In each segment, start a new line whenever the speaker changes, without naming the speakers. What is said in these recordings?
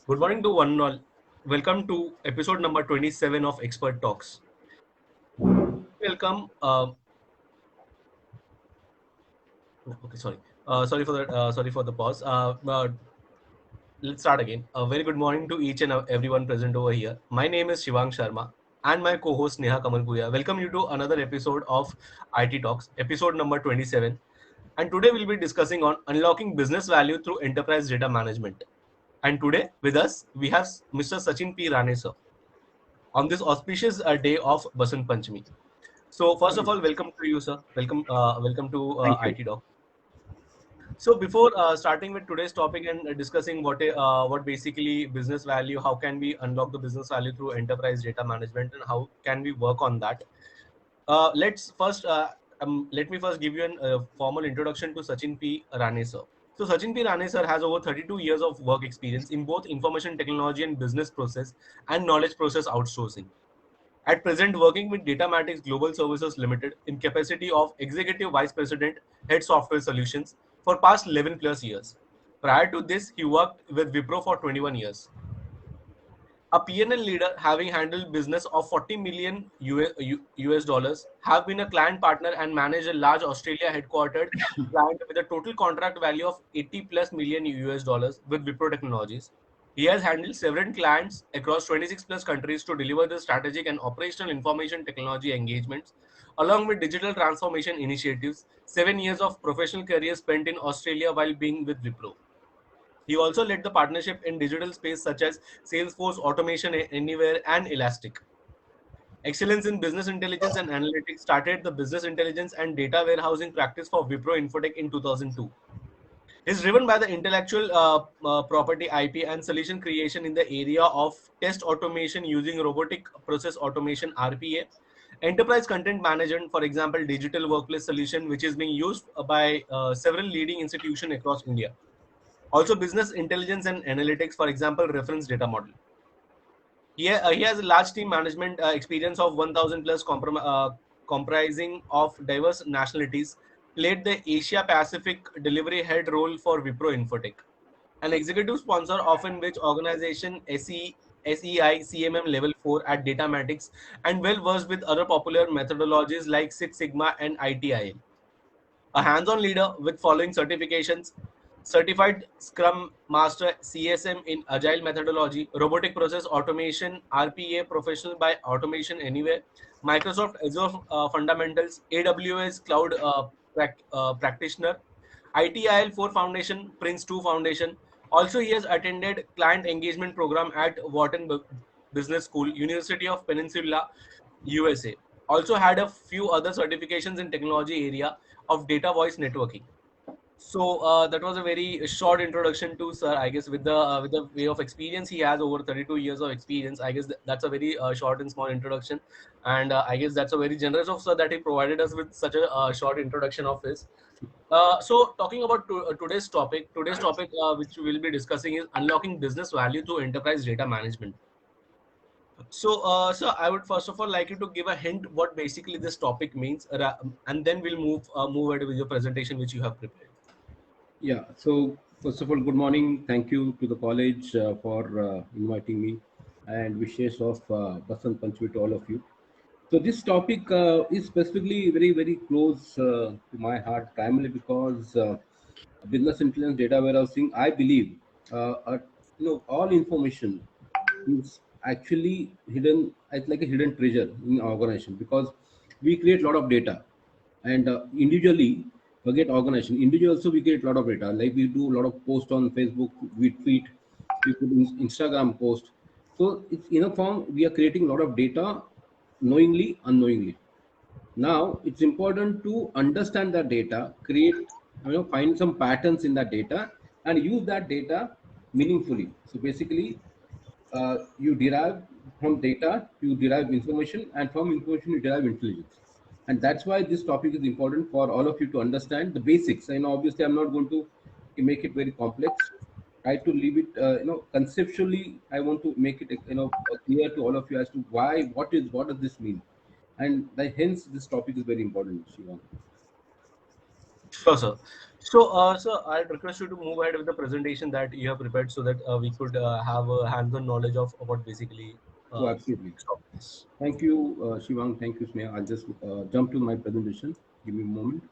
Good morning to one and all. Welcome to episode number 27 of Expert Talks. Welcome. Okay, sorry. Sorry for that. Sorry for the pause. Let's start again. A very good morning to each and everyone present over here. My name is Shivang Sharma and my co-host Sneha Kamalpuria. Welcome you to another episode of IT Talks, episode number 27. And today we'll be discussing on unlocking business value through enterprise data management. And today with us we have Mr. Sachin P. Rane sir on this auspicious day of Basant Panchami. So first of all, welcome to you, sir. Welcome to
Thank you.
IT Doc. So before starting with today's topic and discussing what basically business value, how can we unlock the business value through enterprise data management, and how can we work on that? Let me first give you a formal introduction to Sachin P. Rane sir. So Sachin P. Rane sir has over 32 years of work experience in both information technology and business process and knowledge process outsourcing. At present, working with Datamatics Global Services Limited in capacity of Executive Vice President, Head Software Solutions for past 11 plus years. Prior to this, he worked with Wipro for 21 years. A P&L leader having handled business of 40 million US dollars, have been a client partner and managed a large Australia headquartered client with a total contract value of 80 plus million US dollars with Wipro Technologies. He has handled several clients across 26 plus countries to deliver the strategic and operational information technology engagements, along with digital transformation initiatives. 7 years of professional career spent in Australia while being with Wipro. He also led the partnership in digital space such as Salesforce, Automation Anywhere, and Elastic. Excellence in business intelligence and analytics started the business intelligence and data warehousing practice for Wipro Infotech in 2002. Is driven by the intellectual property IP and solution creation in the area of test automation using robotic process automation RPA, enterprise content management, for example, digital workplace solution, which is being used by several leading institutions across India. Also, business intelligence and analytics, for example, reference data model. He has a large team management experience of 1,000 plus comprising of diverse nationalities. Played the Asia Pacific delivery head role for Wipro Infotech. An executive sponsor, often which organization SEI CMM level 4 at Datamatics, and well versed with other popular methodologies like Six Sigma and ITIL. A hands-on leader with following certifications: certified scrum master CSM in agile methodology, robotic process automation RPA professional by Automation Anywhere, Microsoft Azure fundamentals, AWS cloud practitioner, ITIL 4 foundation, Prince 2 foundation. Also, he has attended client engagement program at Wharton Business School, University of Peninsula, USA. Also had a few other certifications in technology area of data voice networking. So that was a very short introduction to sir. I guess with the way of experience he has, over 32 years of experience, I guess that's a very short and small introduction, and I guess that's a very generous of sir that he provided us with such a short introduction of his. So talking about today's topic which we'll be discussing is unlocking business value through enterprise data management. So I would first of all like you to give a hint what basically this topic means, and then we'll move ahead with your presentation which you have prepared.
Yeah. So first of all, good morning. Thank you to the college for inviting me, and wishes of Basant Panchami to all of you. So this topic is specifically very close to my heart, primarily because business intelligence data warehousing. I believe, all information is actually hidden. It's like a hidden treasure in our organization because we create a lot of data, and individually we get organization. Individually also we get a lot of data. Like we do a lot of post on Facebook, we tweet, we put in Instagram post. So it's in a form we are creating a lot of data, knowingly, unknowingly. Now it's important to understand that data, create, find some patterns in that data, and use that data meaningfully. So basically, you derive from data, you derive information, and from information you derive intelligence. And that's why this topic is important for all of you to understand the basics. And obviously, I'm not going to make it very complex. Try to leave it, conceptually. I want to make it, clear to all of you as to why, what does this mean, and hence this topic is very important, Shiva.
Sure, sir. So, sir, I'd request you to move ahead with the presentation that you have prepared so that we could have a hands-on knowledge of what basically
Oh,
uh,
absolutely.
this topic is.
Thank you, Shivang. Thank you, Sneha. I'll just jump to my presentation. Give me a moment.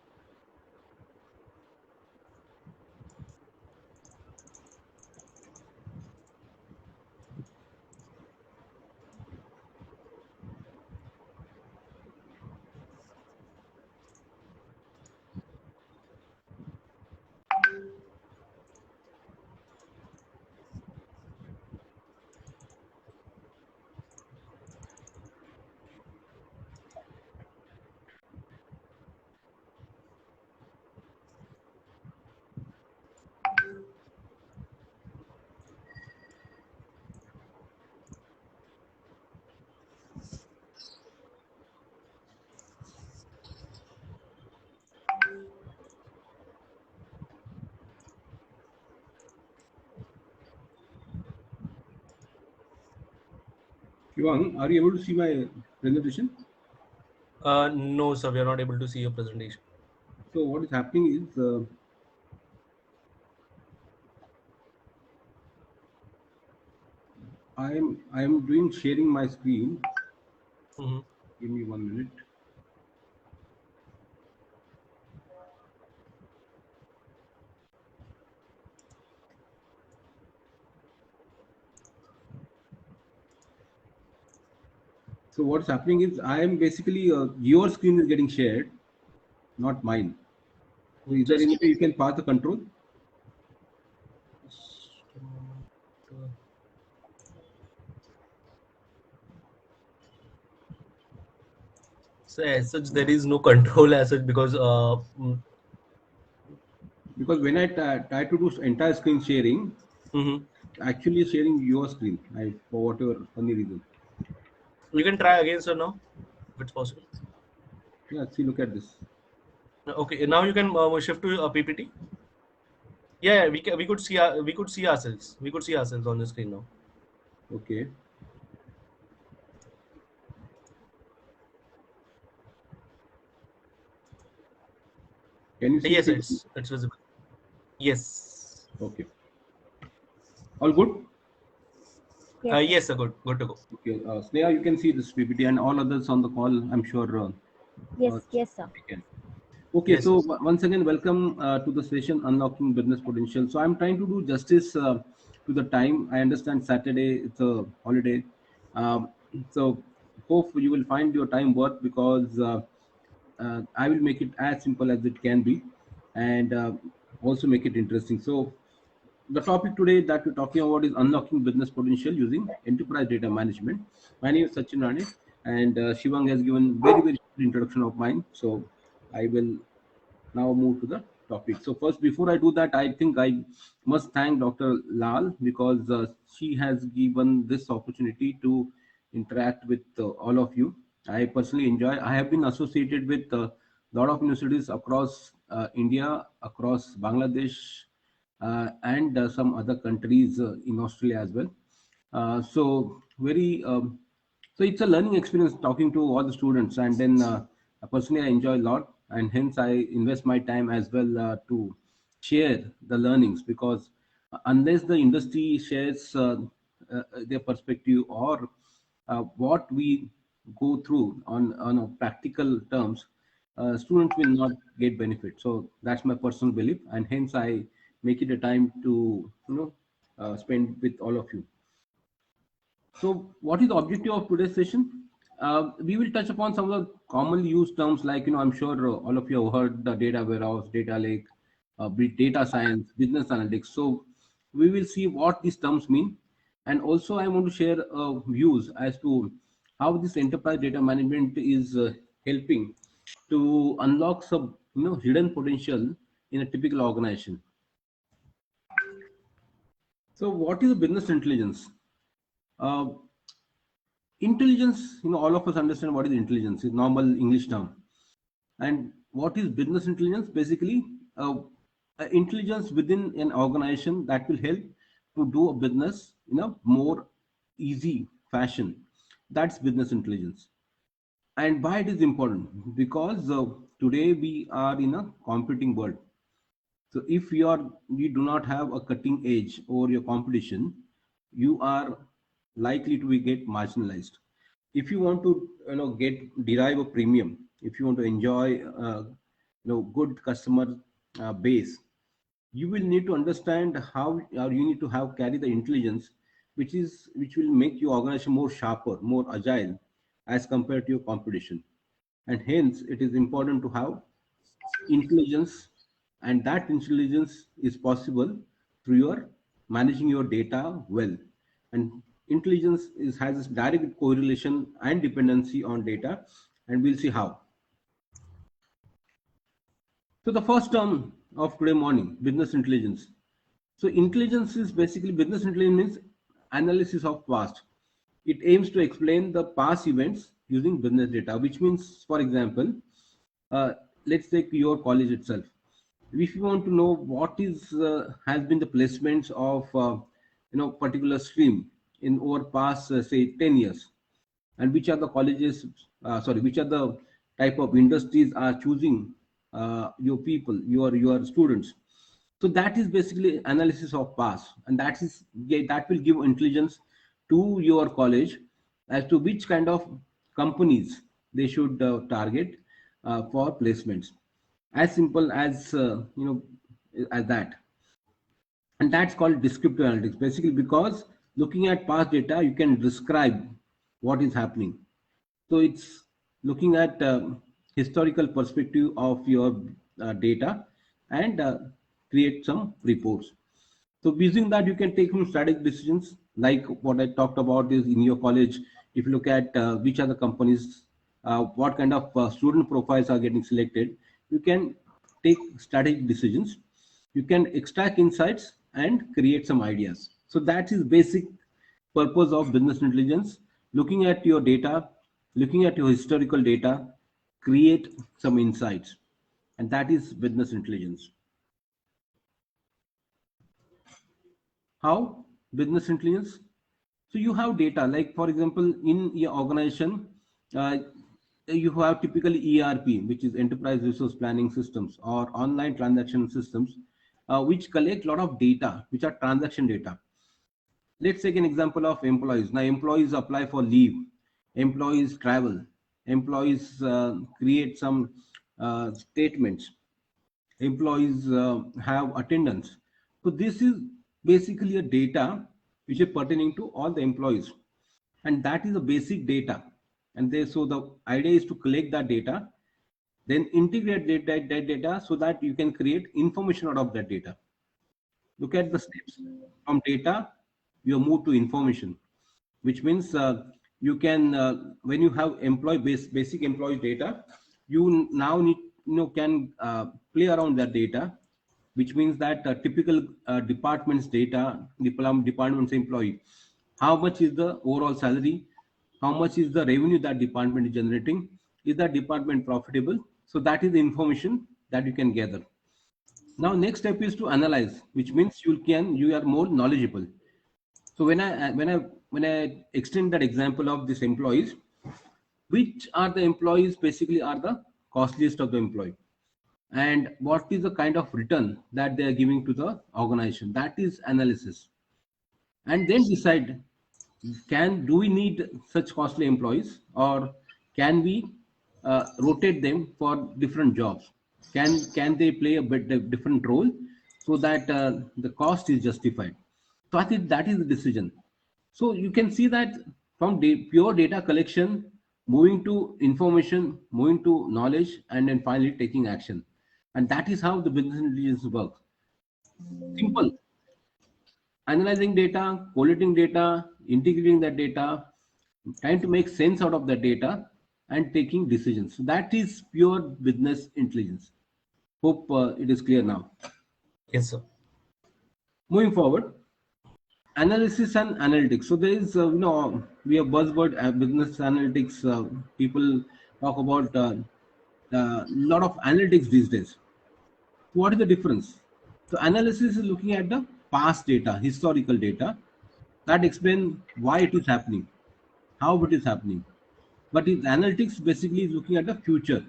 Shivang, are you able to see my presentation?
No, sir, we are not able to see your presentation.
So what is happening is I am doing sharing my screen.
Hmm.
Give me 1 minute. So what's happening is I am basically your screen is getting shared, not mine. So is there
Just
any
give
way you can pass the control?
just a moment. So, as such, there is no control as such because
Because when I try to do entire screen sharing,
mhm.
actually sharing your screen. I for whatever funny reason.
We can try again, sir. Now, if it's possible.
Yeah, see, look at this.
Okay, now you can shift to PPT. Yeah, we can, we could see we could see ourselves. We could see ourselves on the screen now.
Okay. Can you see the
Yes,
PPT?
it's visible. Yes.
Okay. All good?
Yes, sir.
Yes, sir. Good to go.
Okay. Sneha, you can see this PPT and all others on the call. I'm sure
Yes,
uh,
yes, sir.
they can. Okay,
Yes,
so
yes.
once again, welcome to the session Unlocking Business Potential. So I'm trying to do justice to the time. I understand Saturday it's a holiday, um, so hope you will find your time worth because I will make it as simple as it can be, and also make it interesting. So the topic today that we're talking about is unlocking business potential using enterprise data management. My name is Sachin Rane, and Shivang has given very short introduction of mine. So I will now move to the topic. So first, before I do that, I think I must thank Dr. Lal because she has given this opportunity to interact with all of you. I personally enjoy. I have been associated with a lot of universities across India, across Bangladesh, and some other countries in Australia as well. So very so it's a learning experience talking to all the students, and then personally I enjoy a lot, and hence I invest my time as well to share the learnings because unless the industry shares their perspective or what we go through on a practical terms, students will not get benefit. So that's my personal belief, and hence I make it a time to spend with all of you. So, what is the objective of today's session? We will touch upon some of the commonly used terms like, I'm sure all of you have heard the data warehouse, data lake, data science, business analytics. So, we will see what these terms mean. And also, I want to share views as to how this enterprise data management is helping to unlock some, hidden potential in a typical organization. So, what is business intelligence? Uh, Intelligence, all of us understand what is intelligence, is normal English term. And what is business intelligence? Basically, uh, intelligence within an organization that will help to do a business in a more easy fashion. That's business intelligence. And why it is important? Because today we are in a competing world. So if you do not have a cutting edge over your competition, you are likely to be get marginalized. If you want to get derive a premium, if you want to enjoy good customer base, you will need to understand how, or you need to have carry the intelligence which will make your organization more sharper, more agile as compared to your competition. And hence it is important to have intelligence, and that intelligence is possible through your managing your data well. And intelligence has this direct correlation and dependency on data, and we'll see how. So the first term of today morning, business intelligence. So intelligence is basically, business intelligence means analysis of past. It aims to explain the past events using business data, which means, for example, uh, let's take your college itself. If you want to know what is has been the placements of particular stream in over past say 10 years, and which are the colleges, which are the type of industries are choosing your people, your students. So that is basically analysis of past, and that will give intelligence to your college as to which kind of companies they should target for placements. As simple as as that. And that's called descriptive analytics, basically, because looking at past data you can describe what is happening. So it's looking at historical perspective of your data, and create some reports. So using that, you can take some strategic decisions, like what I talked about is in your college. If you look at which are the companies, what kind of student profiles are getting selected, you can take strategic decisions. You can extract insights and create some ideas. So that is basic purpose of business intelligence. Looking at your data, looking at your historical data, create some insights, and that is business intelligence. How business intelligence? So you have data, like for example, in your organization, uh, you have typically ERP, which is enterprise resource planning systems, or online transaction systems, which collect a lot of data, which are transaction data. Let's take an example of employees. Now employees apply for leave, employees travel, employees create some statements, employees have attendance. So this is basically a data which is pertaining to all the employees, and that is the basic data. And they, so the idea is to collect that data, then integrate that data so that you can create information out of that data. Look at the steps. From data you move to information, which means you can when you have employee basic employee data, you now need, can play around that data, which means that typical department's data, department's employee, how much is the overall salary, how much is the revenue that department is generating, is that department profitable? So that is the information that you can gather. Now next step is to analyze, which means you are more knowledgeable. So when I extend that example of these employees, which are the employees basically are the costliest of the employee, and what is the kind of return that they are giving to the organization, that is analysis. And then decide, can do we need such costly employees, or can we rotate them for different jobs? Can they play a bit different role so that the cost is justified? So I think that is the decision. So you can see that from pure data collection, moving to information, moving to knowledge, and then finally taking action. And that is how the business intelligence works. Simple. Analyzing data, collating data, integrating that data, trying to make sense out of that data, and taking decisions. So that is pure business intelligence. Hope it is clear now.
Yes, sir.
Moving forward, analysis and analytics. So there is, we have buzzword business analytics. People talk about a lot of analytics these days. What is the difference? So analysis is looking at the past data, historical data, that explain why it is happening, how it is happening. But in analytics, basically is looking at the future,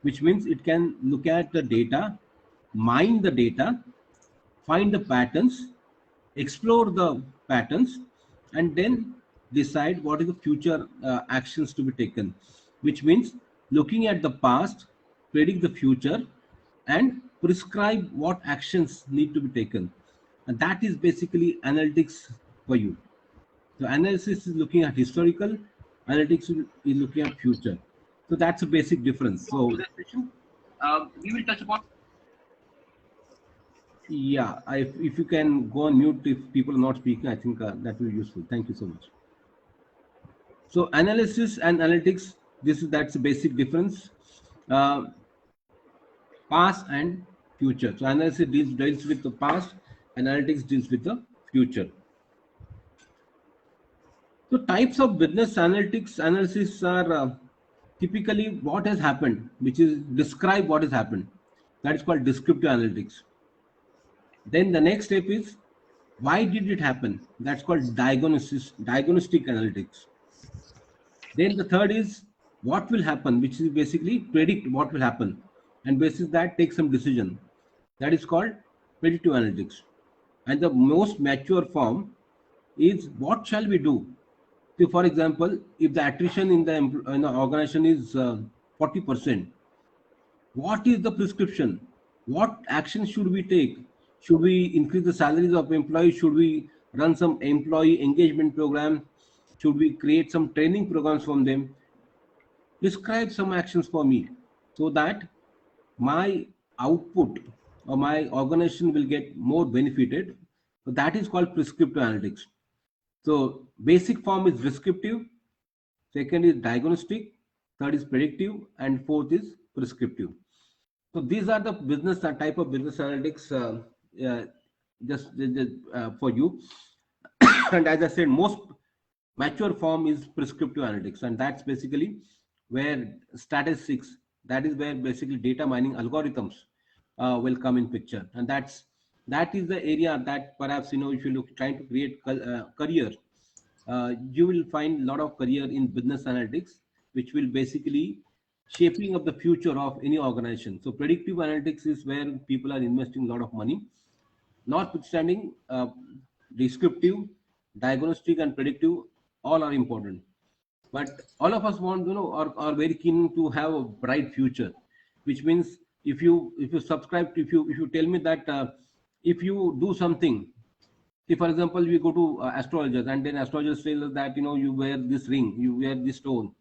which means it can look at the data, mine the data, find the patterns, explore the patterns, and then decide what is the future actions to be taken, which means looking at the past, predict the future, and prescribe what actions need to be taken. And that is basically analytics for you. So analysis is looking at historical, analytics is looking at future. So that's a basic difference. So today's session, we will touch upon. Yeah, if you can go on mute if people are not speaking, I think that will be useful. Thank you so much. So analysis and analytics, that's a basic difference. Uh, Past and future. So analysis deals with the past, analytics deals with the future. So types of business analytics analysis are typically what has happened, which is describe what has happened. That is called descriptive analytics. Then the next step is why did it happen? That's called diagnostic analytics. Then the third is what will happen, which is basically predict what will happen, and basis that take some decision. That is called predictive analytics. And the most mature form is what shall we do? So, for example, if the attrition in the organization is 40%, what is the prescription? What action should we take? Should we increase the salaries of employees? Should we run some employee engagement program? Should we create some training programs from them? Describe some actions for me so that my output or my organization will get more benefited. So that is called prescriptive analytics. So basic form is descriptive, second is diagnostic, third is predictive, and fourth is prescriptive. So these are the business type of business analytics just for you. And as I said, most mature form is prescriptive analytics, and that's basically where statistics, that is where basically data mining algorithms will come in picture, and that is the area that perhaps if you look trying to create career, you will find a lot of career in business analytics, which will basically shaping of the future of any organization. So predictive analytics is where people are investing a lot of money. Notwithstanding, descriptive, diagnostic, and predictive all are important. But all of us want, are very keen to have a bright future, which means if you subscribe to, if you tell me that if you do something, if for example we go to astrologers and then astrologers tell us that you wear this ring, you wear this stone,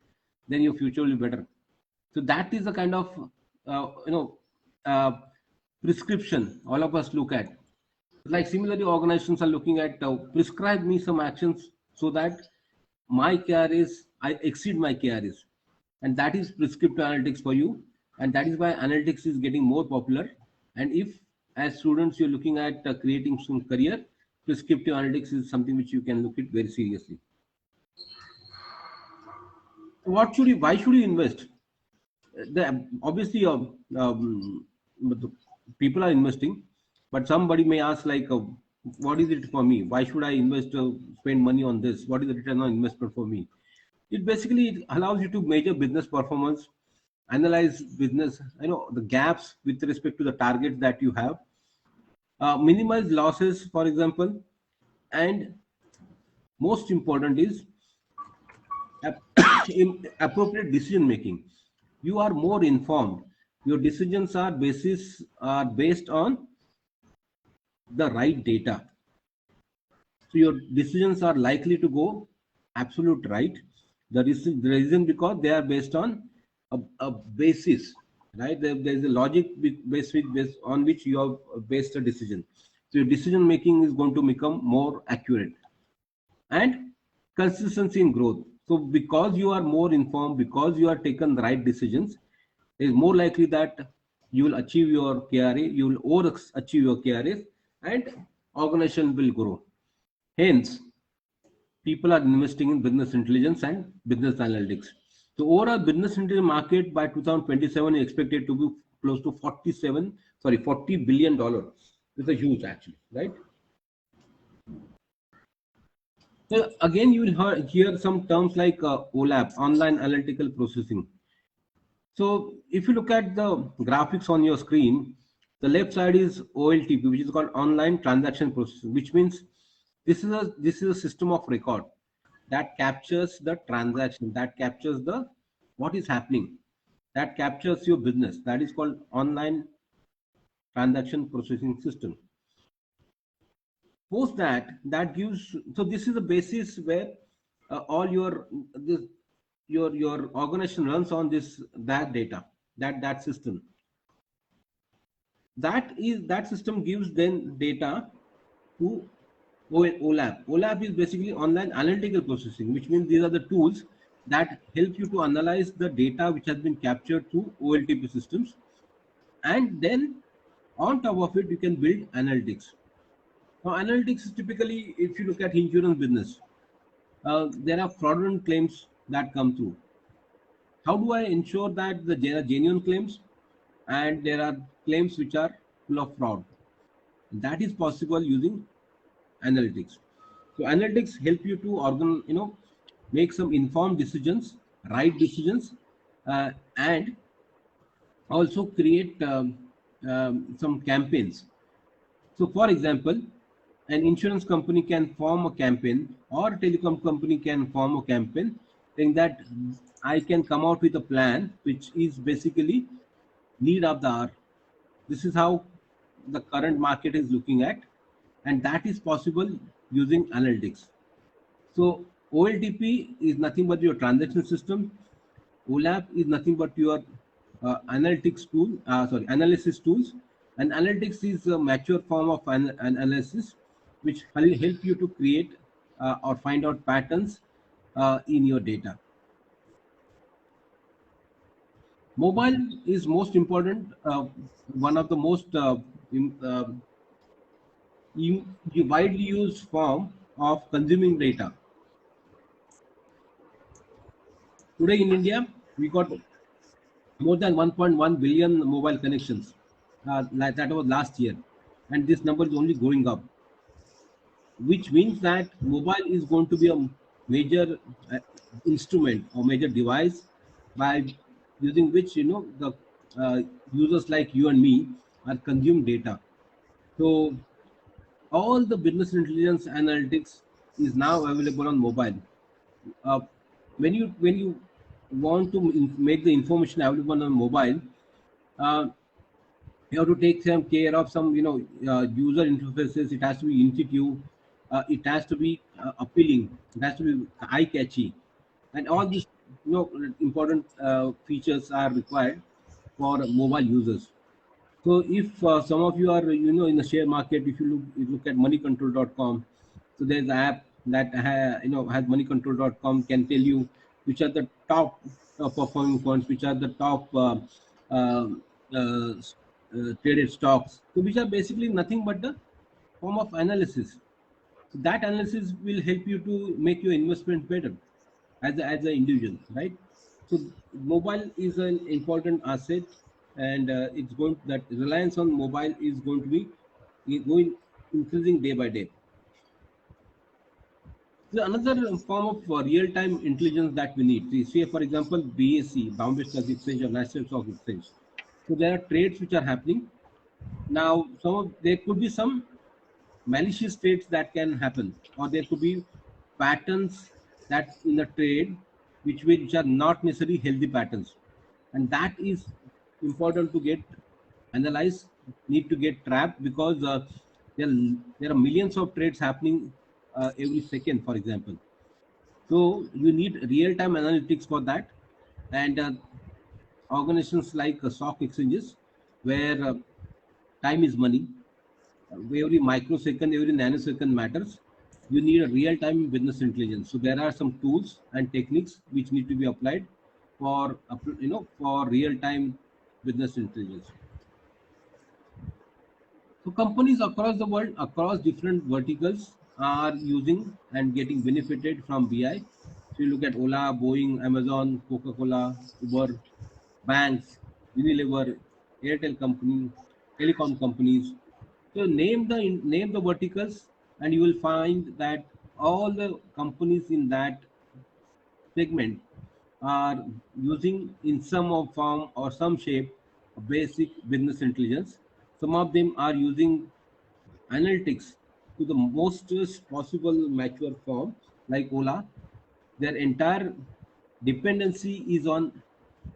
then your future will be better. So that is the kind of uh, prescription all of us look at. Like similarly, organizations are looking at prescribe me some actions so that my KRAs, I exceed my KRAs, and that is prescriptive analytics for you, and that is why analytics is getting more popular. And if as students you're looking at creating some career, prescriptive analytics is something which you can look at very seriously. What should you? Why should you invest? Obviously, the people are investing, but somebody may ask like, what is it for me? Why should I invest, spend money on this? What is the return on investment for me? It allows you to measure business performance, analyze business, the gaps with respect to the targets that you have, minimize losses, for example, and most important is in appropriate decision making. You are more informed. Your decisions are based on the right data. So your decisions are likely to go absolute right. The reason because they are based on a basis, right? There is a logic based on which you have based a decision. So your decision making is going to become more accurate. And consistency in growth. So because you are more informed, because you are taken the right decisions, it is more likely that you will achieve your KRA, you will overachieve your KRAs, and organization will grow. Hence, people are investing in business intelligence and business analytics. So overall business intelligence market by 2027 is expected to be close to $40 billion. It's a huge actually, right? So again, you will hear some terms like OLAP, online analytical processing. So if you look at the graphics on your screen, the left side is OLTP, which is called online transaction processing, which means this is a system of record that captures the transaction, that captures the what is happening, that captures your business. That is called online transaction processing system. Post that, that gives, so this is the basis where all this your organization runs on this that data, that system. That system gives then data to OLAP. OLAP is basically online analytical processing, which means these are the tools that help you to analyze the data which has been captured through OLTP systems, and then on top of it you can build analytics. Now analytics is typically, if you look at insurance business, there are fraudulent claims that come through. How do I ensure that there are genuine claims and there are claims which are full of fraud? That is possible using analytics. So analytics help you to make some informed decisions, right decisions, and also create some campaigns. So for example, an insurance company can form a campaign, or a telecom company can form a campaign saying that I can come out with a plan which is basically need of the hour. This is how the current market is looking at, and that is possible using analytics. So OLTP is nothing but your transaction system. OLAP is nothing but your analysis tools. And analytics is a mature form of analysis, which will help you to create or find out patterns in your data. Mobile is most important, one of the most widely used form of consuming data. Today in India, we got more than 1.1 billion mobile connections. Like that was last year, and this number is only going up, which means that mobile is going to be a major instrument or major device by using which the users like you and me are consume data. So all the business intelligence analytics is now available on mobile. uh, when you want to make the information available on mobile, uh, you have to take some care of some user interfaces. It has to be intuitive, it has to be appealing, it has to be eye catchy, and all these important features are required for mobile users. So if some of you are in the share market, if you look at moneycontrol.com, so there's an app that has moneycontrol.com, can tell you which are the top performing funds, which are the top uh, uh, traded stocks, so which are basically nothing but the form of analysis. So that analysis will help you to make your investment better as an individual, right? So mobile is an important asset, and it's going that reliance on mobile is going to be going increasing day by day. So another form of real-time intelligence that we need. Say, for example, BSE, Bombay Stock Exchange or National Stock Exchange. So there are trades which are happening now. There could be some malicious trades that can happen, or there could be patterns that in the trade which are not necessarily healthy patterns, and that is important to get analyzed, need to get trapped, because there are millions of trades happening every second, for example. So you need real-time analytics for that, and organizations like stock exchanges, where time is money, every microsecond, every nanosecond matters. You need a real-time business intelligence. So there are some tools and techniques which need to be applied for for real-time business intelligence. So companies across the world, across different verticals, are using and getting benefited from BI. So you look at Ola, Boeing, Amazon, Coca-Cola, Uber, banks, Unilever, Airtel company, telecom companies. So name the verticals, and you will find that all the companies in that segment are using in some of form or some shape a basic business intelligence. Some of them are using analytics to the most possible mature form, like Ola. Their entire dependency is on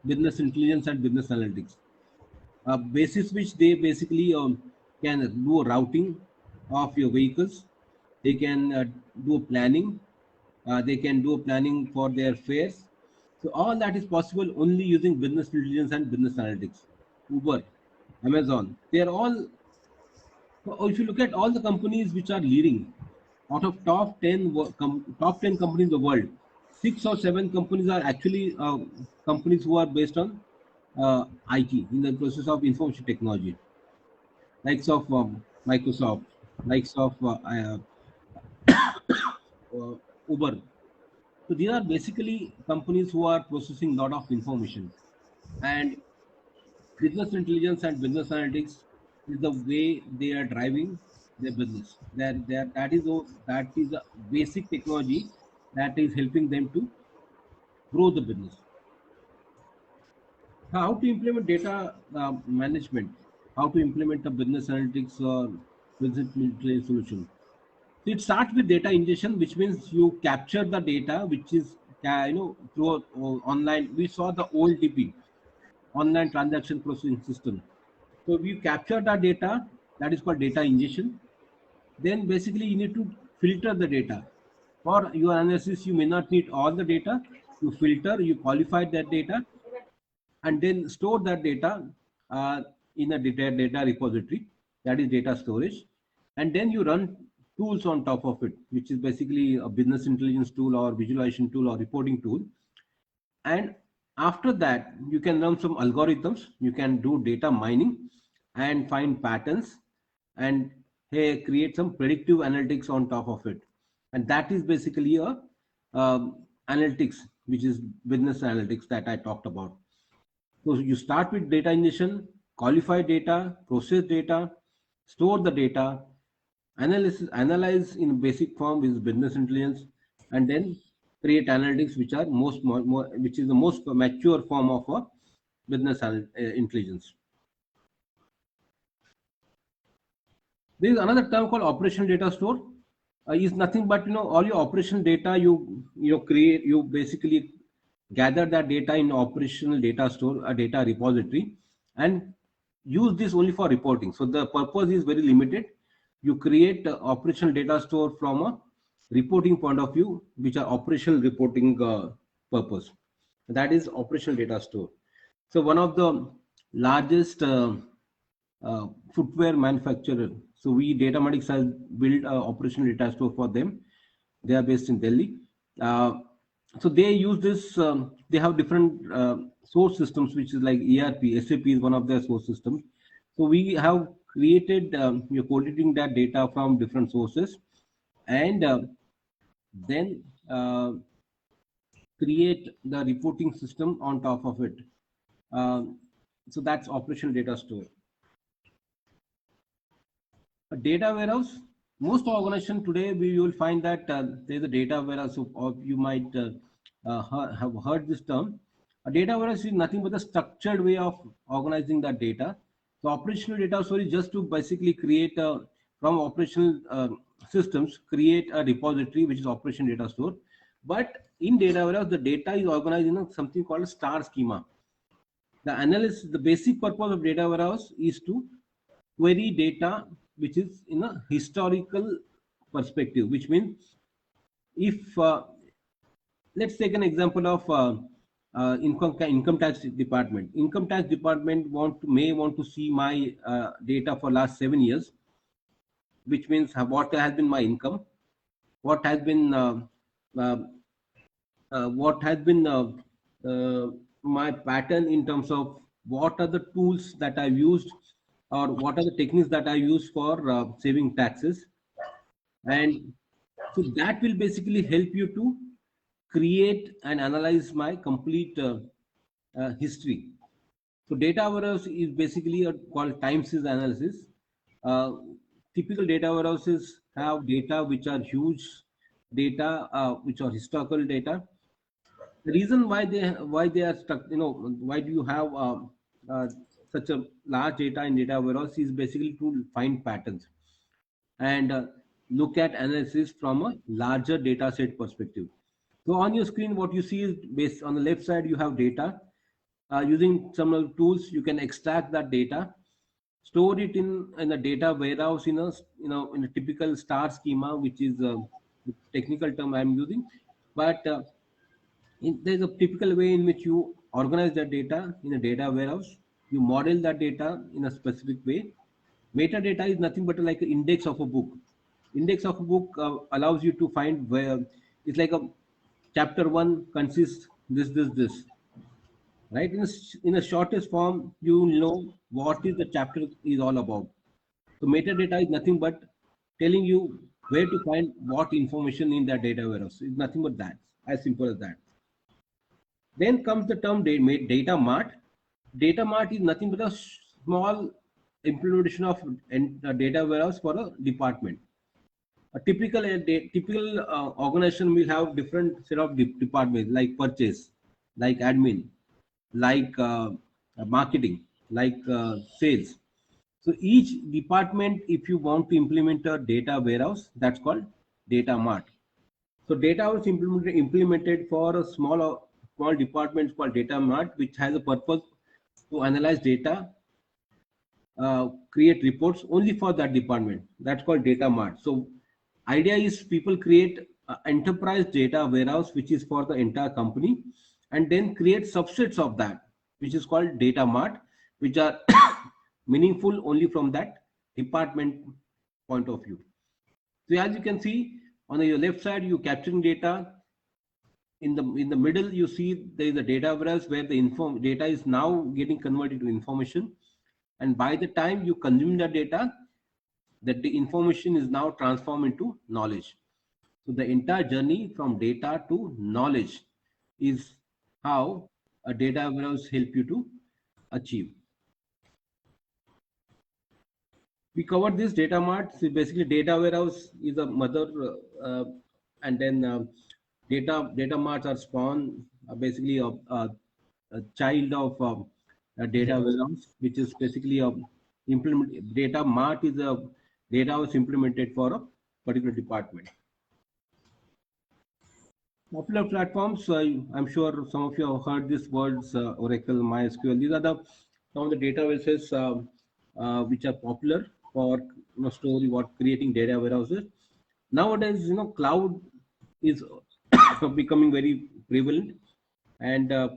business intelligence and business analytics, basis which they basically can do a routing of your vehicles. They can do planning. They can do planning for their fares. So all that is possible only using business intelligence and business analytics. Uber, Amazon, they are all. So if you look at all the companies which are leading, out of top 10 companies in the world, 6 or 7 companies are actually companies who are based on IT, in the process of information technology, likes of Microsoft, likes of Uber. So these are basically companies who are processing lot of information, and business intelligence and business analytics is the way they are driving their business. That is a basic technology that is helping them to grow the business. How to implement data management? How to implement a business analytics or business intelligence solution? So it starts with data ingestion, which means you capture the data, which is through online. We saw the old DP, online transaction processing system. So if you capture the data, that is called data ingestion. Then basically you need to filter the data. For your analysis, you may not need all the data. You filter, you qualify that data, and then store that data uh, in a data repository, that is data storage. And then you run tools on top of it, which is basically a business intelligence tool or visualization tool or reporting tool. And after that, you can run some algorithms. You can do data mining and find patterns, and hey, create some predictive analytics on top of it. And that is basically a analytics, which is business analytics that I talked about. So you start with data ingestion, qualify data, process data, store the data, analyze in basic form is business intelligence, and then create analytics, which are which is the most mature form of a business intelligence. There is another term called operational data store. Is nothing but all your operational data you basically gather that data in operational data store, a data repository, and use this only for reporting. So the purpose is very limited. You create operational data store from a reporting point of view, which are operational reporting purpose. That is operational data store. So one of the largest footwear manufacturer. So we Datamatics has built a operational data store for them. They are based in Delhi. So they use this. They have different source systems, which is like ERP. SAP is one of their source systems. So we have created. We are collating that data from different sources, and then create the reporting system on top of it. So that's operational data store. A data warehouse. Most organization today, we will find that there's a data warehouse, or you might have heard this term. A data warehouse is nothing but a structured way of organizing that data. So operational data store is just to basically create from operational systems, create a repository, which is operation data store. But in data warehouse, the data is organized in something called a star schema. The basic purpose of data warehouse is to query data which is in a historical perspective, which means if let's take an example of income tax department. Income tax department may want to see my data for last 7 years, which means what has been my income, what has been uh, my pattern in terms of what are the tools that I've used, or what are the techniques that I use for saving taxes. And so that will basically help you to create and analyze my complete history. So data warehouse is basically called time series analysis. Uh, Typical data warehouses have data which are huge, data which are historical data. The reason why they are stuck, why do you have uh, such a large data in data warehouse is basically to find patterns and look at analysis from a larger data set perspective. So on your screen, what you see is based on the left side, you have data. Using some of the tools, you can extract that data, store it in a data warehouse in a in a typical star schema, which is the technical term I'm using, but there's a typical way in which you organize that data in a data warehouse. You model that data in a specific way. Metadata is nothing but like an index of a book. Index of a book allows you to find where it's like a chapter one consists this, right? In a shortest form, you know what is the chapter is all about. So metadata is nothing but telling you where to find what information in that data warehouse. It's nothing but that. As simple as that. Then comes the term data mart. Data mart is nothing but a small implementation of a data warehouse for a department. A typical organization will have different set of departments like purchase, like admin, like marketing, like sales. So each department, if you want to implement a data warehouse, that's called data mart. So data was implemented for a small department called data mart, which has a purpose to analyze data, create reports only for that department. That's called data mart. So idea is people create enterprise data warehouse, which is for the entire company, and then create subsets of that, which is called data mart, which are meaningful only from that department point of view. So as you can see on your left side, you capturing data. In the middle, you see there is a data warehouse where the data is now getting converted to information, and by the time you consume the data, that the information is now transformed into knowledge. So the entire journey from data to knowledge is how a data warehouse help you to achieve. We covered this data mart. So basically, data warehouse is a mother, and then data marts are spawn, basically a child of a data warehouse, which is basically a implement. Data mart is a data was implemented for a particular department. Popular platforms, I'm sure some of you have heard these words, Oracle, MySQL. These are the some of the databases which are popular for storing what creating data warehouses. Nowadays, cloud is becoming very prevalent, and there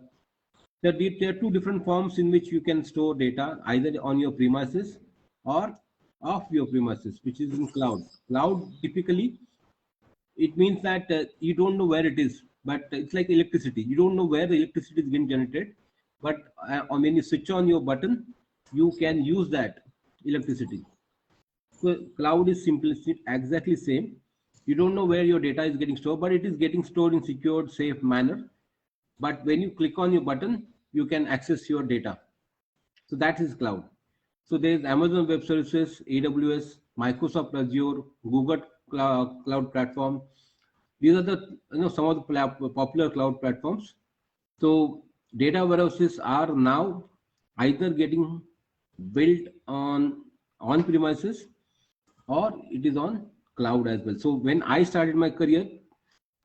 are two different forms in which you can store data, either on your premises or off your premises, which is in cloud. Cloud typically it means that you don't know where it is, but it's like electricity. You don't know where the electricity is being generated, but when you switch on your button, you can use that electricity. So cloud is simply exactly same. You don't know where your data is getting stored, but it is getting stored in secured, safe manner. But when you click on your button, you can access your data. So that is cloud. So there is Amazon Web Services, AWS, Microsoft Azure, Google Cloud Platform. These are the some of the popular cloud platforms. So data warehouses are now either getting built on premises or it is on cloud as well. So when I started my career,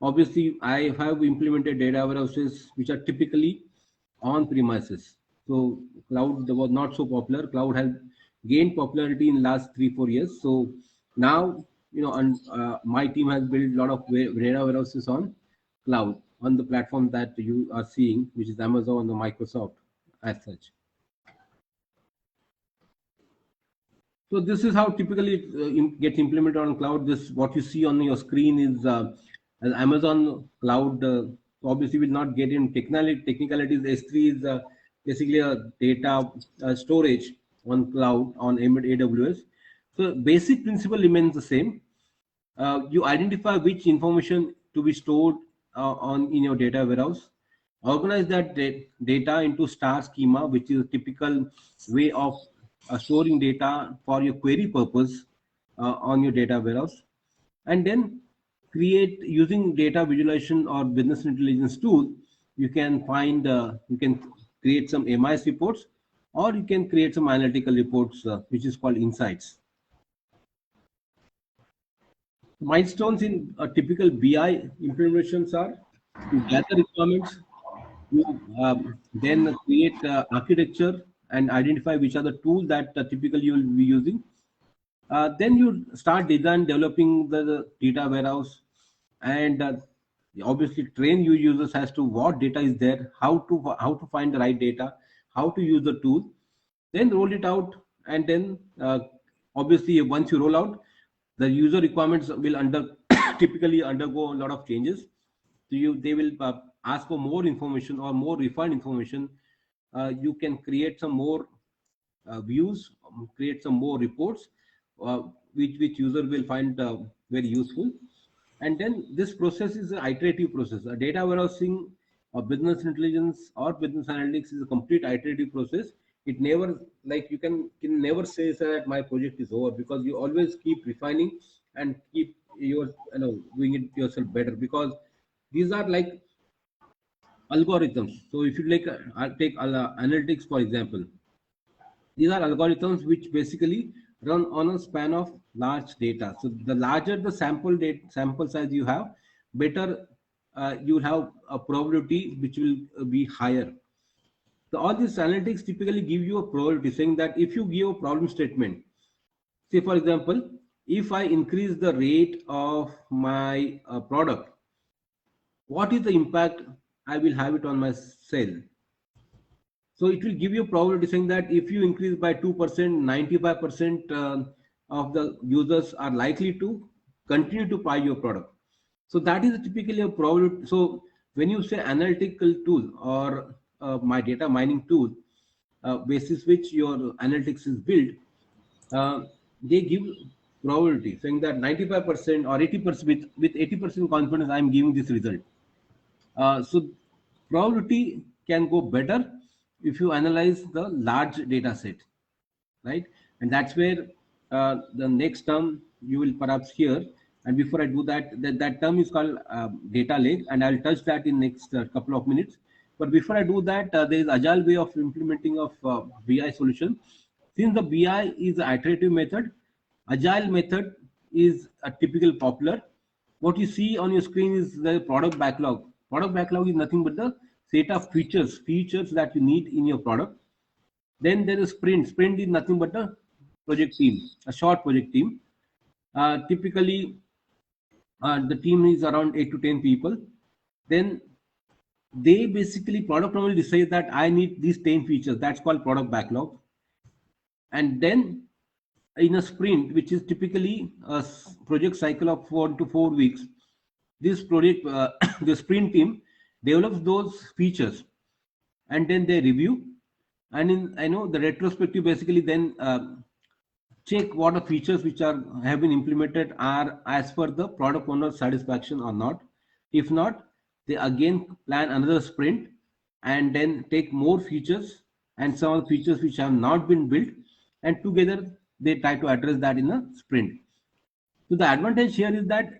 obviously I have implemented data warehouses which are typically on premises. So cloud was not so popular. Cloud has gained popularity in last 3-4 years. So now and my team has built a lot of data warehouses on cloud on the platform that you are seeing, which is Amazon or Microsoft as such. So this is how typically it gets implemented on cloud. This what you see on your screen is Amazon cloud. Obviously, will not get in technicalities. S3 is basically a data storage on cloud on AWS. So basic principle remains the same. You identify which information to be stored in your data warehouse. Organize that data into star schema, which is a typical way of storing data for your query purpose on your data warehouse, and then create using data visualization or business intelligence tool. You can find you can create some MIS reports, or you can create some analytical reports, which is called insights. Milestones in a typical BI implementations are: you gather requirements, you then create architecture and identify which are the tools that typically you will be using. Then you start design developing the data warehouse, and obviously train your users as to what data is there, how to find the right data, how to use the tool, then roll it out, and then obviously once you roll out, the user requirements will typically undergo a lot of changes. So they will ask for more information or more refined information. You can create some more views, create some more reports, uh, which user will find very useful. And then this process is an iterative process. A data warehousing or business intelligence or business analytics is a complete iterative process. It never, like, you can never say that my project is over, because you always keep refining and keep doing it yourself better, because these are like algorithms. So if you like I'll take analytics for example. These are algorithms which basically run on a span of large data. So the larger the sample size you have, better you will have a probability which will be higher. So all these analytics typically give you a probability, saying that if you give a problem statement, say for example, if I increase the rate of my product, what is the impact I will have it on my sale? So it will give you a probability saying that if you increase by 2%, 95% of the users are likely to continue to buy your product. So that is typically a probability. So when you say analytical tool or my data mining tool, basis which your analytics is built, they give probability saying that 95% or 80%, with 80% confidence I am giving this result. So probability can go better if you analyze the large data set, right? And that's where the next term you will perhaps hear. And before I do that, that term is called data lake, and I'll touch that in next couple of minutes. But before I do that, there is agile way of implementing of BI solution. Since the BI is an iterative method, agile method is a typical popular. What you see on your screen is the product backlog. Product backlog is nothing but the set of features that you need in your product. Then there is sprint. Sprint is nothing but a project team, a short project team. Typically, the team is around 8 to 10 people. Then they basically product owner decides that I need these 10 features. That's called product backlog. And then in a sprint, which is typically a project cycle of 4 to 4 weeks, this project, the sprint team develops those features, and then they review. And in I know the retrospective basically then check what are features which are have been implemented are as per the product owner's satisfaction or not. If not, they again plan another sprint and then take more features and some of the features which have not been built, and together they try to address that in a sprint. So the advantage here is that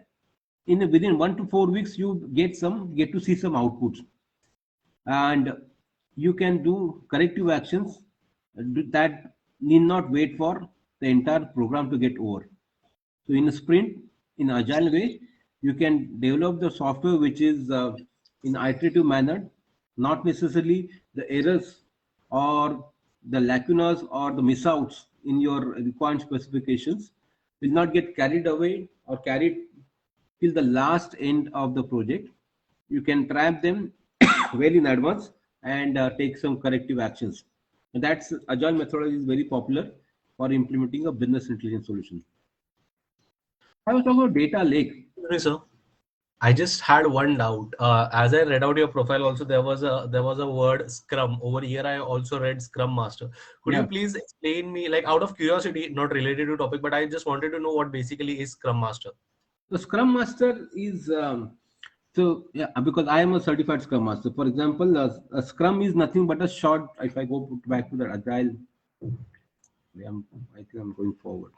within 1 to 4 weeks you get to see some outputs, and you can do corrective actions that need not wait for the entire program to get over. So in a sprint, in agile way, you can develop the software which is in iterative manner, not necessarily the errors or the lacunas or the miss outs in your required specifications will not get carried away or carried till the last end of the project. You can trap them well in advance and take some corrective actions. And that's agile methodology is very popular for implementing a business intelligence solution. I was talking about data lake.
Sorry, sir. I just had one doubt. As I read out your profile, also there was a word Scrum over here. I also read Scrum Master. Could you
Yeah.
please explain me, like out of curiosity, not related to topic, but I just wanted to know what basically is Scrum Master.
The Scrum Master is so yeah, because I am a certified Scrum Master. For example, a Scrum is nothing but a short. If I go back to the agile, I think I'm going forward.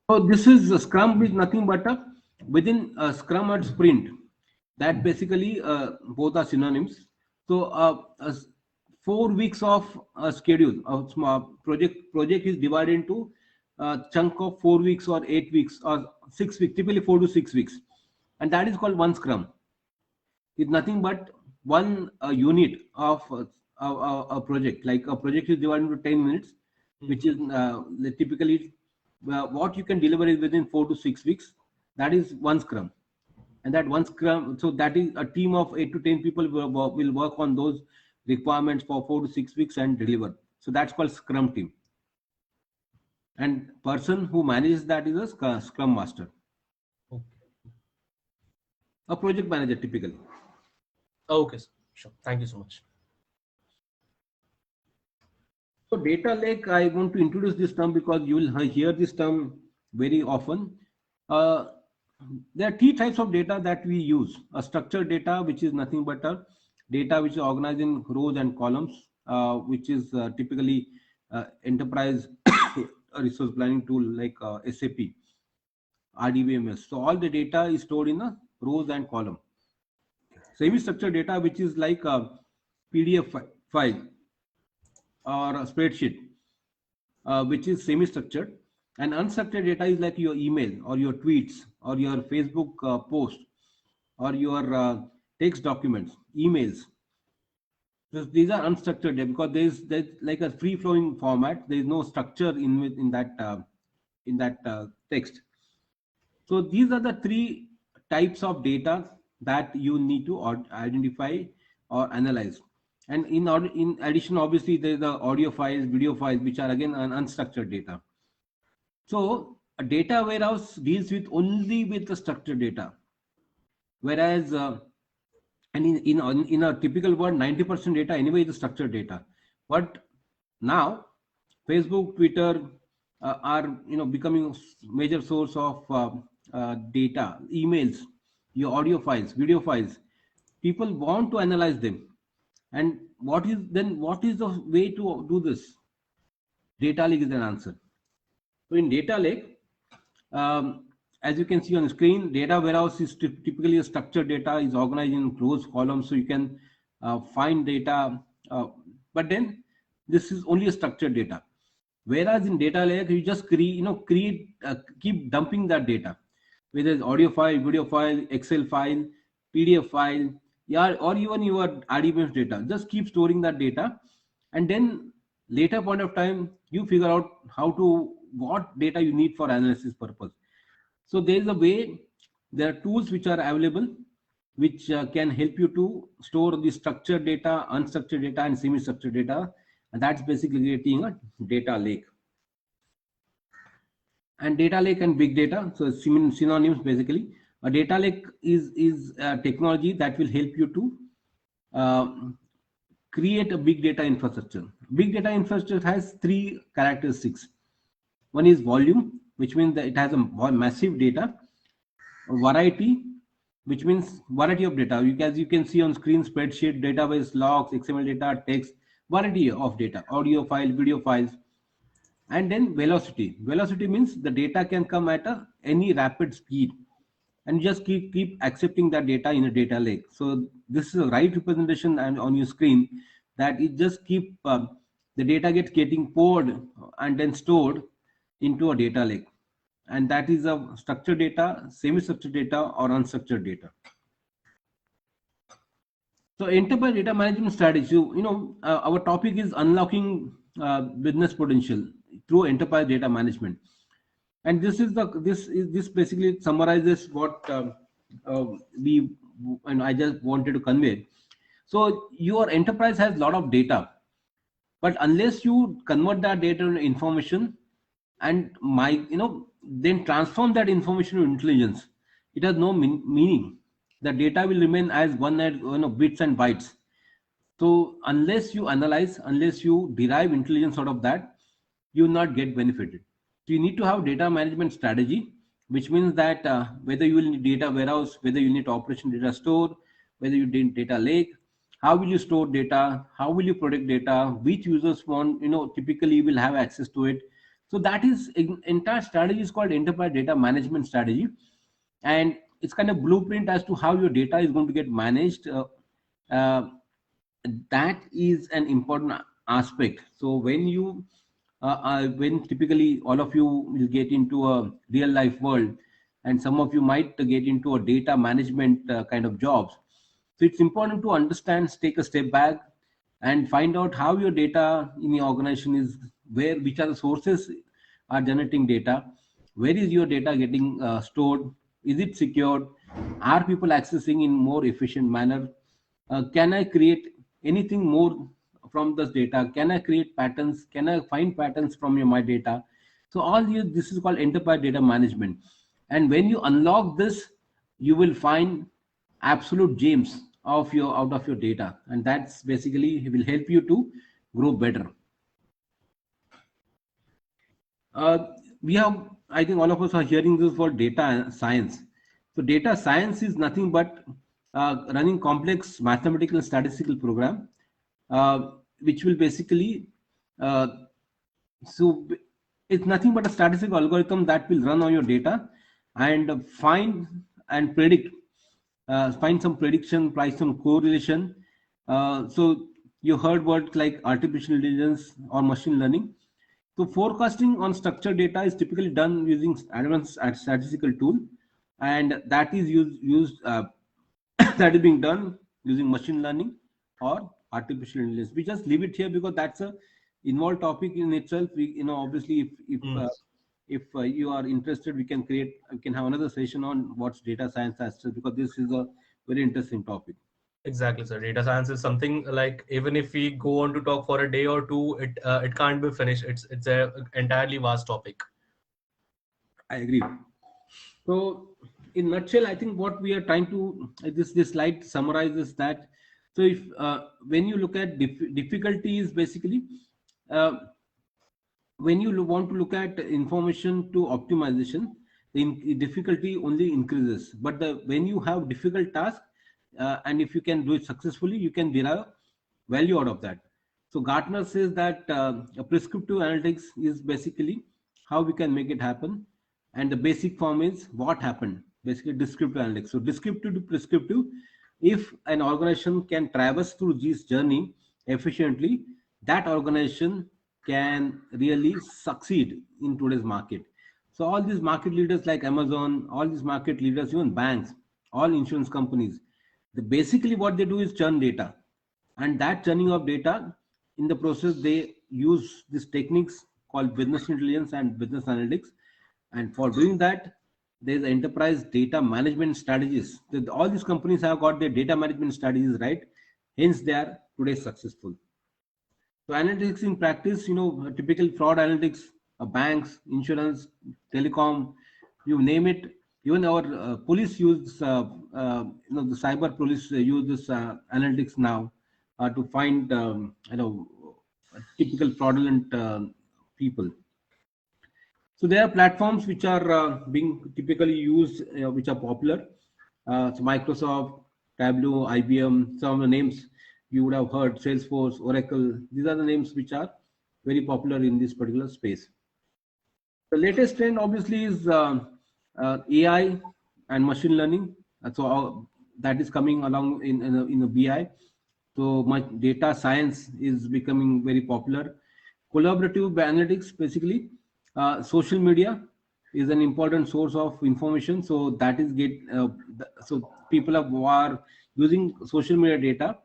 So this is Scrum is nothing but a within Scrum and Sprint. That basically both are synonyms. So 4 weeks of schedule of project is divided into a chunk of 4 weeks or 8 weeks or 6 weeks, typically 4 to 6 weeks, and that is called one Scrum. It's nothing but one unit of a project. Like a project is divided into 10 minutes, which is typically what you can deliver is within 4 to 6 weeks. That is one Scrum. And that one Scrum, so that is a team of 8 to 10 people will work on those requirements for 4 to 6 weeks and deliver. So that's called Scrum team. And person who manages that is a Scrum master,
Okay.
a project manager typically.
Okay, sir. Sure. Thank you so much.
So data lake, I want to introduce this term because you will hear this term very often. Uh, there are three types of data that we use. A structured data, which is nothing but a data which is organized in rows and columns, which is typically enterprise resource planning tool like SAP, RDBMS. So all the data is stored in a rows and column. Semi-structured data, which is like a PDF file or a spreadsheet, which is semi-structured. And unstructured data is like your email or your tweets or your Facebook post or your text documents, emails. So these are unstructured data because there's like a free-flowing format. There is no structure in that text. So these are the three types of data that you need to identify or analyze. And in addition, obviously, there is the audio files, video files, which are again an unstructured data. So a data warehouse deals with only with the structured data, whereas and in a typical world, 90% data anyway is structured data. But now, Facebook, Twitter are becoming major source of data, emails, your audio files, video files. People want to analyze them, and what is the way to do this? Data lake is an answer. So in data lake, as you can see on the screen, data warehouse is typically a structured data is organized in closed columns, so you can find data. But then this is only a structured data. Whereas in data lake, you just keep dumping that data, whether it's audio file, video file, Excel file, PDF file, yeah, or even your RDBMS data. Just keep storing that data, and then later point of time, you figure out what data you need for analysis purpose. So there is a way. There are tools which are available, which can help you to store the structured data, unstructured data, and semi-structured data. And that's basically creating a data lake. And data lake and big data, so synonyms basically. A data lake is a technology that will help you to create a big data infrastructure. Big data infrastructure has three characteristics. One is volume, which means that it has a massive data. Variety, which means variety of data. As you can see on screen, spreadsheet, database, logs, XML data, text, variety of data, audio file, video files. And then velocity. Velocity means the data can come at any rapid speed, and you just keep accepting that data in a data lake. So this is a right representation and on your screen that it just keep the data getting poured and then stored into a data lake, and that is a structured data, semi-structured data, or unstructured data. So enterprise data management strategy. So, our topic is unlocking business potential through enterprise data management, and this basically summarizes what we and I just wanted to convey. So your enterprise has a lot of data, but unless you convert that data into information and then transform that information to intelligence, it has no meaning. The data will remain as bits and bytes. So unless you analyze, unless you derive intelligence out of that, you will not get benefited. So you need to have data management strategy, which means that whether you will need data warehouse, whether you need operation data store, whether you need data lake, how will you store data, how will you protect data, which users want, typically will have access to it, So that is entire strategy is called enterprise data management strategy, and it's kind of blueprint as to how your data is going to get managed. Uh, that is an important aspect. So when typically all of you will get into a real life world, and some of you might get into a data management kind of jobs. So it's important to understand, take a step back, and find out how your data in your organization is, where, which are the sources are generating data, where is your data getting stored, is it secured, are people accessing in more efficient manner, can I create anything more from this data, can I create patterns, can I find patterns from my data. So all this is called enterprise data management, and when you unlock this, you will find absolute gems of your out of your data, and that's basically will help you to grow better. uh, we have, I think all of us are hearing this for data science. So data science is nothing but running complex mathematical and statistical program, uh, which will basically uh, so it's nothing but a statistical algorithm that will run on your data and find and predict, find some prediction, find some correlation. So you heard words like artificial intelligence or machine learning. So forecasting on structured data is typically done using advanced statistical tool, and that is used that is being done using machine learning or artificial intelligence. We just leave it here because that's a involved topic in itself. Obviously,
Mm.
if you are interested, we can have another session on what's data science as well, because this is a very interesting topic.
Exactly, sir. Data science is something like, even if we go on to talk for a day or two, it can't be finished. It's a entirely vast topic.
I agree. So, in nutshell, I think what we are trying to this slide summarizes that. So, if when you look at difficulties, basically, uh, when you want to look at information to optimization, the difficulty only increases. But when you have difficult task, and if you can do it successfully, you can derive value out of that. So Gartner says that a prescriptive analytics is basically how we can make it happen, and the basic form is what happened. Basically, descriptive analytics. So descriptive to prescriptive. If an organization can traverse through this journey efficiently, that organization can really succeed in today's market. So all these market leaders like Amazon, all these market leaders, even banks, all insurance companies, basically what they do is churn data, and that churning of data, in the process they use these techniques called business intelligence and business analytics, and for doing that there's enterprise data management strategies. All these companies have got their data management strategies right, hence they are today successful. So analytics in practice, typical fraud analytics, banks, insurance, telecom, you name it. Even our police use, the cyber police use this analytics now to find, typical fraudulent people. So there are platforms which are being typically used, which are popular. So Microsoft, Tableau, IBM, some of the names you would have heard, Salesforce, Oracle. These are the names which are very popular in this particular space. The latest trend obviously is AI and machine learning. That is coming along in the BI. So much data science is becoming very popular. Collaborative analytics, basically, social media is an important source of information. So that is so people are using social media data,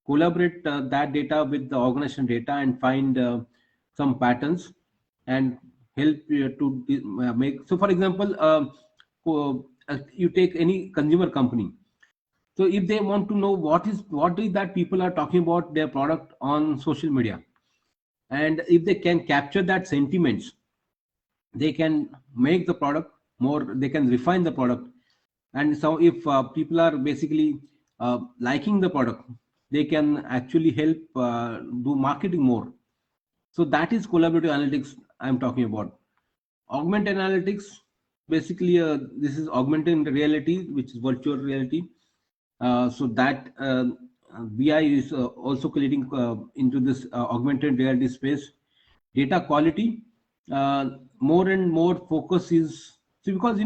collaborate that data with the organization data, and find some patterns and help you to make. So, for example, you take any consumer company. So if they want to know what is that people are talking about their product on social media, and if they can capture that sentiments, they can make the product more, they can refine the product. And so if people are basically liking the product, they can actually help do marketing more. So that is collaborative analytics I'm talking about. Augmented analytics, basically, this is augmented reality, which is virtual reality. So that BI is also creating into this augmented reality space. Data quality, more and more focus is, see, because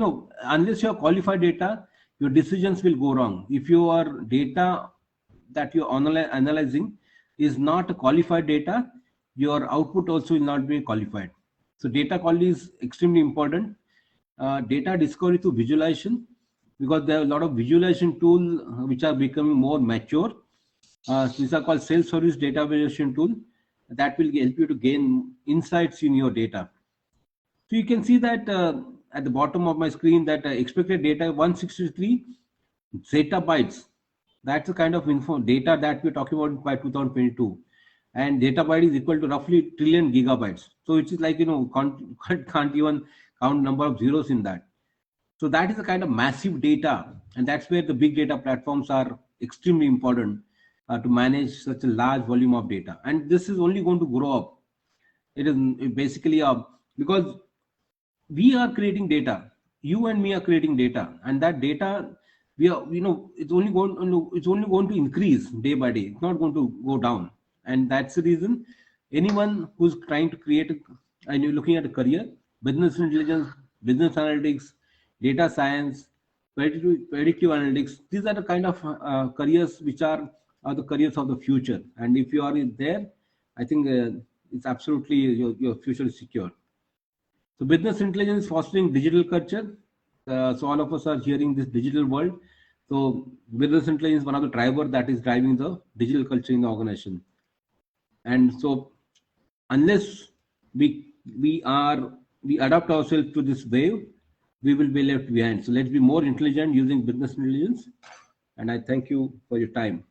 unless you have qualified data, your decisions will go wrong. If your data that you're analyzing is not qualified data, your output also will not be qualified. So data quality is extremely important. Data discovery through visualization, because there are a lot of visualization tools which are becoming more mature. These are called self-service data visualization tool that will help you to gain insights in your data. So you can see that at the bottom of my screen that expected data 163 zettabytes. That's the kind of data that we're talking about by 2022. And data byte is equal to roughly trillion gigabytes. So it is like, can't even count number of zeros in that. So that is a kind of massive data. And that's where the big data platforms are extremely important to manage such a large volume of data. And this is only going to grow up. It is basically because we are creating data, you and me are creating data, and that data, we are, it's only going to increase day by day. It's not going to go down. And that's the reason anyone who's trying to create and you're looking at a career, business intelligence, business analytics, data science, predictive analytics, these are the kind of careers which are the careers of the future. And if you are in there, I think it's absolutely your future is secure. So business intelligence fostering digital culture. So all of us are hearing this digital world. So business intelligence is one of the driver that is driving the digital culture in the organization. And so unless we adapt ourselves to this wave, we will be left behind. So let's be more intelligent using business intelligence. And I thank you for your time.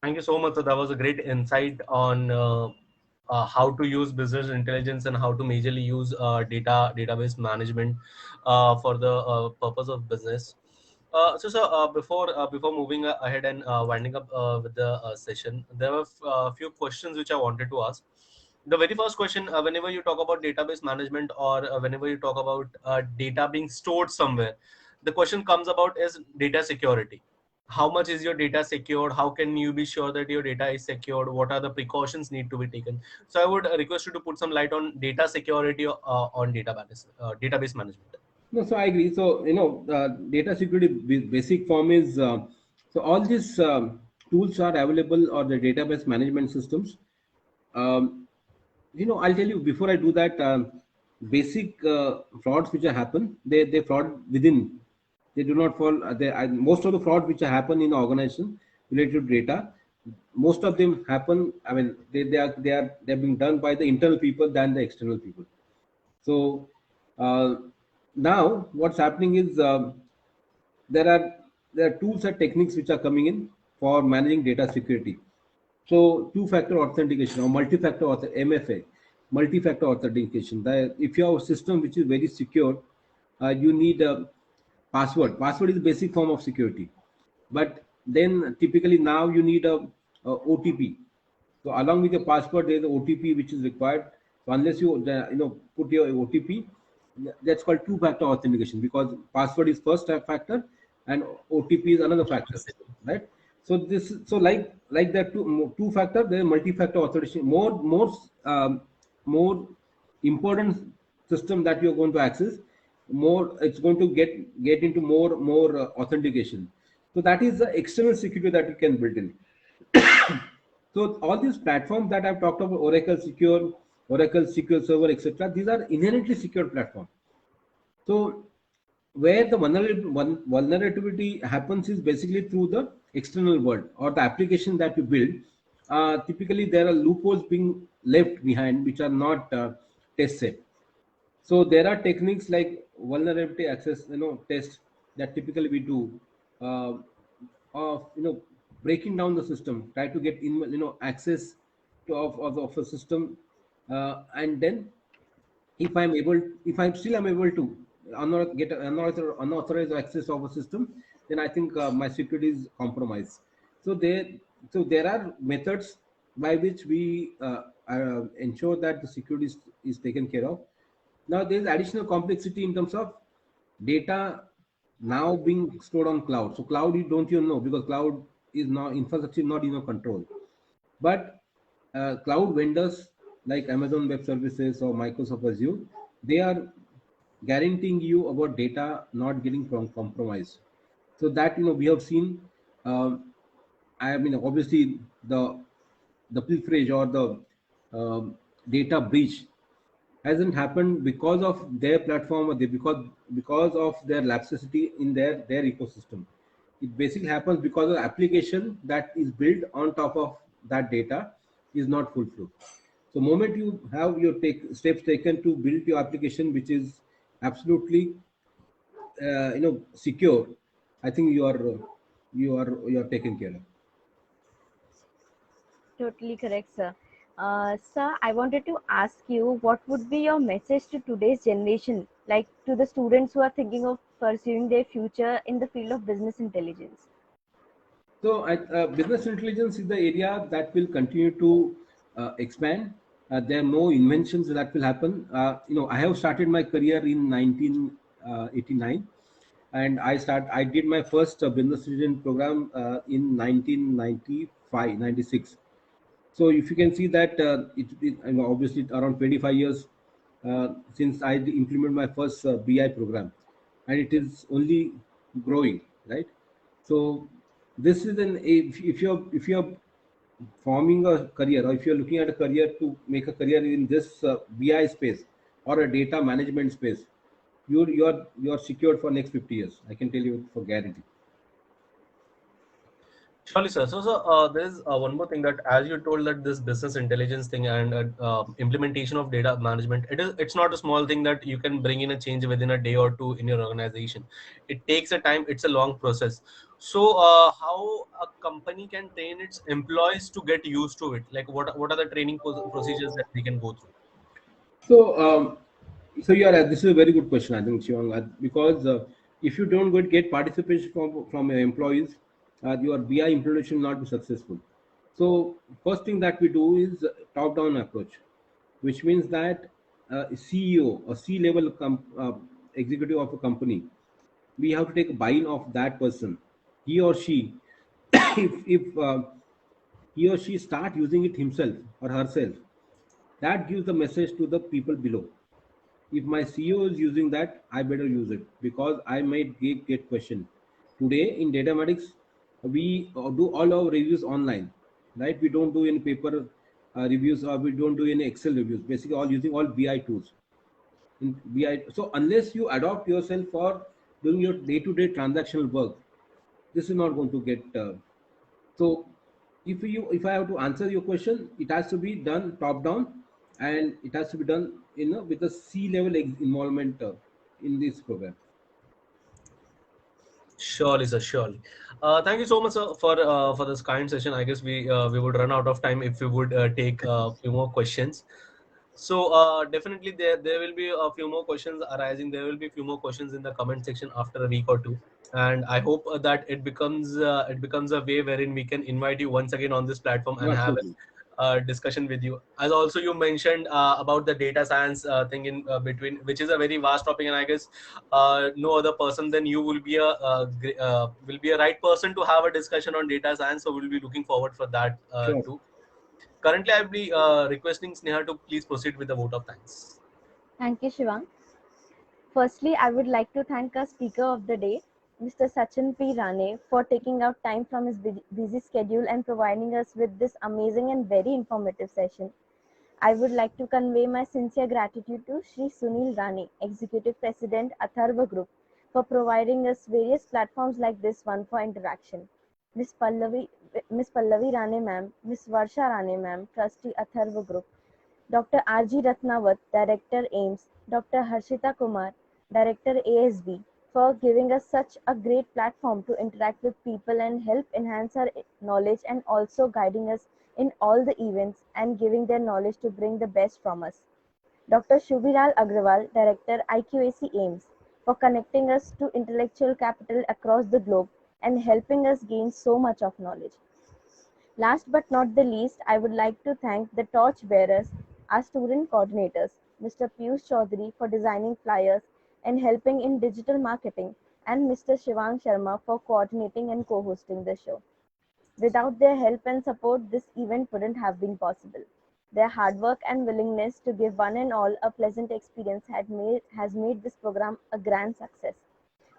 Thank you so much. So that was a great insight on how to use business intelligence and how to majorly use database management for the purpose of business. Before moving ahead and winding up with the session, there were a few questions which I wanted to ask. The very first question, whenever you talk about database management or whenever you talk about data being stored somewhere, the question comes about is data security. How much is your data secured? How can you be sure that your data is secured? What are the precautions need to be taken? So I would request you to put some light on data security on database management.
No, so I agree. So, data security basic form is, so all these tools are available or the database management systems. Um, I'll tell you before I do that, basic frauds which are happen, they fraud within. They do not fall. Most of the fraud which happen in organization related to data, most of them happen. I mean, they're being done by the internal people than the external people. So uh, now what's happening is there are tools and techniques which are coming in for managing data security. So two-factor authentication or multi-factor MFA, multi-factor authentication. If you have a system which is very secure, you need a password. Password is the basic form of security. But then typically now you need a OTP. So along with your passport, there is an OTP which is required. So unless you put your OTP, that's called two-factor authentication, because password is first factor and OTP is another factor, right? So like that two-factor, there is multi-factor authentication. More important system that you're going to access, more it's going to get into more authentication. So that is the external security that you can build in. So all these platforms that I've talked about, Oracle Secure Server, etc., these are inherently secure platforms. So where the vulnerability happens is basically through the external world or the application that you build. Typically, there are loopholes being left behind which are not test set. So there are techniques like vulnerability access, test that typically we do, uh, of breaking down the system, try to get in access to of a system, and then if I'm still am able to get unauthorized access of a system, then I think my security is compromised. So there are methods by which we ensure that the security is taken care of. Now there is additional complexity in terms of data now being stored on cloud. So cloud, you don't even know, because cloud is now infrastructure not in your control. But cloud vendors like Amazon Web Services or Microsoft Azure, they are guaranteeing you about data not getting compromised. So that we have seen. I mean, obviously the pilferage or the data breach hasn't happened because of their platform or because of their laxity in their ecosystem. It basically happens because of application that is built on top of that data is not fulfilled. So moment you have your take steps taken to build your application which is absolutely secure, I think you are taken care of.
Totally correct, sir. Sir, I wanted to ask you what would be your message to today's generation, like to the students who are thinking of pursuing their future in the field of business intelligence?
So, business intelligence is the area that will continue to expand. There are no inventions that will happen. I have started my career in 1989, and I did my first business intelligence program in 1995, 96. So if you can see that obviously around 25 years since I implemented my first BI program, and it is only growing, right? So this is if you're forming a career, or if you're looking at a career to make a career in this BI space or a data management space, you're secured for next 50 years. I can tell you for guarantee.
Surely, sir. There's one more thing that, as you told, that this business intelligence thing and implementation of data management, it's not a small thing that you can bring in a change within a day or two in your organization. It takes a time. It's a long process. So, how a company can train its employees to get used to it? Like, what are the training procedures that they can go through?
So, this is a very good question, I think, Shivang, because if you don't get participation from your employees, your BI implementation will not be successful. So, first thing that we do is top-down approach, which means that CEO or C-level executive of a company, we have to take a buy-in of that person. He or she, if he or she start using it himself or herself, that gives the message to the people below. If my CEO is using that, I better use it because I might get questioned. Today in Datamatics, we do all our reviews online, right? We don't do any paper reviews or we don't do any Excel reviews. Basically, all using all BI tools. In BI, so unless you adopt yourself for doing your day-to-day transactional work, this is not going to get. So, if I have to answer your question, it has to be done top down, and it has to be done with a C level involvement in this program.
Surely, sir. Surely. Thank you so much, sir, for this kind session. I guess we would run out of time if we would take a few more questions. So definitely there will be a few more questions arising. There will be a few more questions in the comment section after a week or two, and I hope that it becomes a way wherein we can invite you once again on this platform and have
Absolutely.
a discussion with you. As also you mentioned about the data science thing in between, which is a very vast topic, and I guess no other person than you will be a right person to have a discussion on data science. So we'll be looking forward for that
Sure.
too. Currently, I'll be requesting Sneha to please proceed with the vote of thanks.
Thank you, Shivang. Firstly, I would like to thank our speaker of the day, Mr. Sachin P. Rane, for taking out time from his busy schedule and providing us with this amazing and very informative session. I would like to convey my sincere gratitude to Shri Sunil Rane, Executive President, Atharva Group, for providing us various platforms like this one for interaction. Ms. Pallavi, Ms. Pallavi Rane ma'am, Ms. Varsha Rane ma'am, Trustee Atharva Group, Dr. R.G. Ratnawat, Director AIMS, Dr. Harshita Kumar, Director ASB, for giving us such a great platform to interact with people and help enhance our knowledge, and also guiding us in all the events and giving their knowledge to bring the best from us. Dr. Shubhiral Agrawal, Director IQAC AIMS, for connecting us to intellectual capital across the globe and helping us gain so much of knowledge. Last but not the least, I would like to thank the torch bearers, our student coordinators, Mr. Piyush Chaudhary for designing flyers and helping in digital marketing, and Mr. Shivang Sharma for coordinating and co-hosting the show. Without their help and support, this event wouldn't have been possible. Their hard work and willingness to give one and all a pleasant experience has made this program a grand success.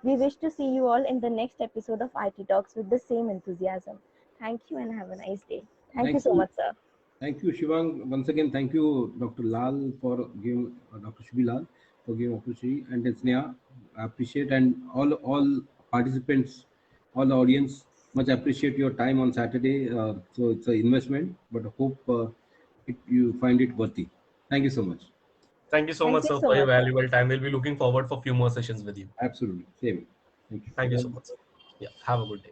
We wish to see you all in the next episode of IT Talks with the same enthusiasm. Thank you and have a nice day. Thank you
Thank
so
you.
much, sir.
Thank you, Shivang. Once again, thank you, Dr. Lal, for giving Dr. Shubhi Lal for giving opportunity, and then Sneha. I appreciate, and all participants, all the audience, much appreciate your time on Saturday. So it's an investment, but I hope you find it worthy. Thank you so much.
Thank you so
Thank
much,
you
sir,
so
for your
much, sir.
valuable time. We'll be looking forward for few more sessions with you.
Absolutely, same. Thank you.
Thank you so much, sir. Yeah, have a good day.